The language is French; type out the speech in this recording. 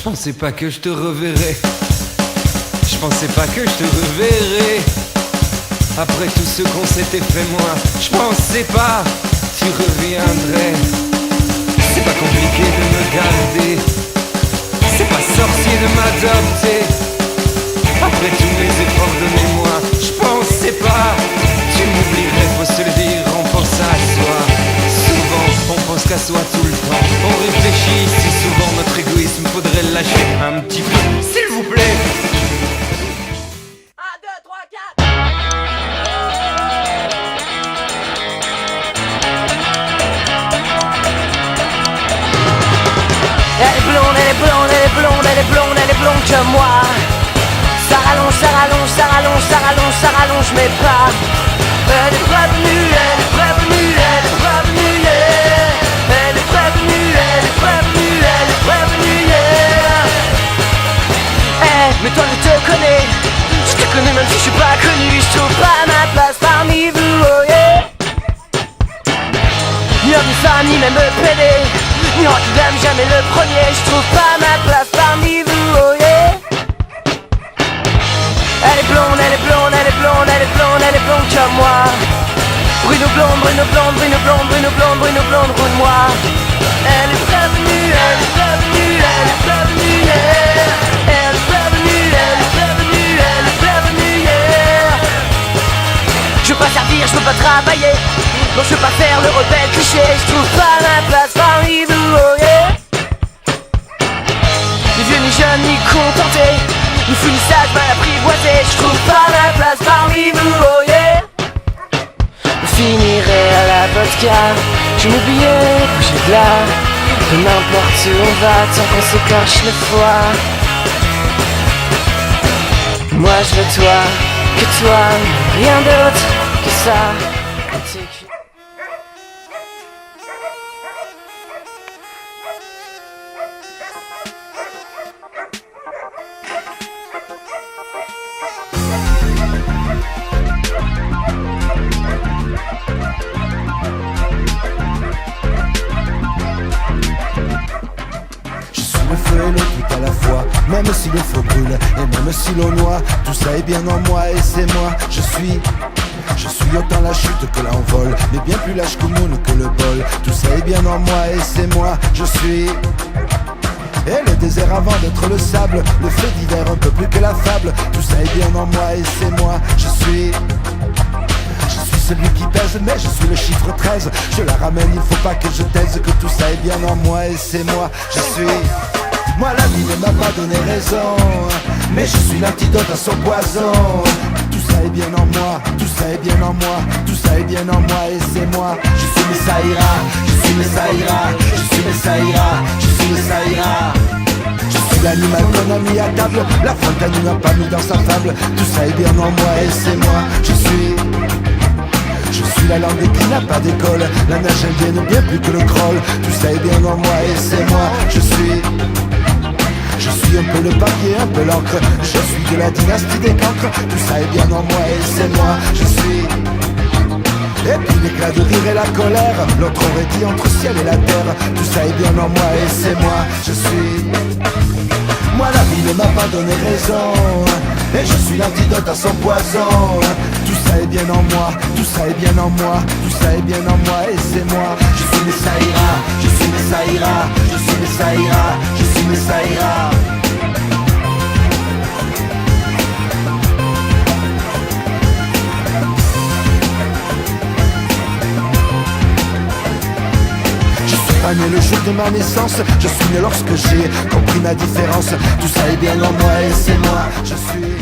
pensais pas que je te reverrais. Je pensais pas que je te reverrais. Après tout ce qu'on s'était fait moi, je pensais pas tu reviendrais. C'est pas compliqué de me garder, c'est pas sorcier de m'adopter. Après tous mes efforts de mémoire, je pensais pas tu m'oublierais, faut se le dire, on pense à soi. Souvent, on pense qu'à soi tout le temps. On réfléchit si souvent, notre égoïsme faudrait le lâcher un petit peu, s'il vous plaît. 1, 2, 3, 4. Elle est blonde, elle est blonde, elle est blonde, elle est blonde, elle est blonde que moi. Ça rallonge, ça rallonge, ça rallonge, ça rallonge, ça rallonge mes pas. Elle est prévenue, elle est prévenue, elle est prévenue, yeah. Elle est prévenue, elle est prévenue, elle est prévenue, yeah. Eh, mais toi je te connais, je te connais même si je suis pas connu. Je trouve pas ma place parmi vous, oh yeah. Ni homme, ni femme, ni même PD, ni rock, même jamais le premier. Je trouve pas ma place parmi vous, oh yeah. Elle est blonde, elle est blonde, elle est blonde, elle est blonde, elle est blonde comme moi. Bruno blonde, Bruno blonde, Bruno blonde, Bruno blonde, Bruno blonde, roule moi. Elle est prévenue, elle est prévenue, elle est prévenue, yeah. Elle est prévenue, elle est prévenue, elle est prévenue, yeah. Je veux pas servir, je veux pas travailler. Non, je veux pas faire le rebelle cliché. Je trouve pas ma place parmi vous, oh yeah. Ni vieux, ni jeunes, ni contentés, ni fou, ni sage, mal apprivoisé. Je trouve pas ma place parmi vous, oh yeah. Je finirai à la vodka, je m'oubliais, bouger de là. Peu n'importe où on va, tant qu'on s'écorche le foie. Moi je veux toi, que toi, rien d'autre que ça. Le feu et le tout à la fois, même si le feu brûle et même si l'eau noie, tout ça est bien en moi et c'est moi. Je suis autant la chute que l'envol, mais bien plus lâche que Moon que le bol. Tout ça est bien en moi et c'est moi. Je suis et le désert avant d'être le sable, le fait divers un peu plus que la fable. Tout ça est bien en moi et c'est moi. Je suis celui qui pèse, mais je suis le chiffre 13. Je la ramène, il faut pas que je taise, que tout ça est bien en moi et c'est moi. Je suis moi, la vie ne m'a pas donné raison, mais je suis l'antidote à son poison. Tout ça est bien en moi, tout ça est bien en moi, tout ça est bien en moi et c'est moi. Je suis Messaïra, je suis Messaïra, je suis Messaïra, je suis Messaïra. Je suis l'animal qu'on a mis à table, la fontaine n'a pas mis dans sa fable. Tout ça est bien en moi et c'est moi. Je suis la langue qui n'a pas d'école, la nage indienne bien plus que le crawl. Tout ça est bien en moi et c'est moi. Je suis un peu le papier, un peu l'encre. Je suis de la dynastie des cancres. Tout ça est bien en moi et c'est moi. Je suis et puis l'éclat de rire et la colère, l'autre aurait dit entre ciel et la terre. Tout ça est bien en moi et c'est moi. Je suis moi, la vie ne m'a pas donné raison, et je suis l'antidote à son poison. Tout ça est bien en moi, tout ça est bien en moi, tout ça est bien en moi et c'est moi. Je suis Messaïra, je suis Messaïra, je suis Messaïra, je suis Messaïra. Je suis pas né le jour de ma naissance, je suis né lorsque j'ai compris ma différence. Tout ça est bien en moi et c'est moi. Je suis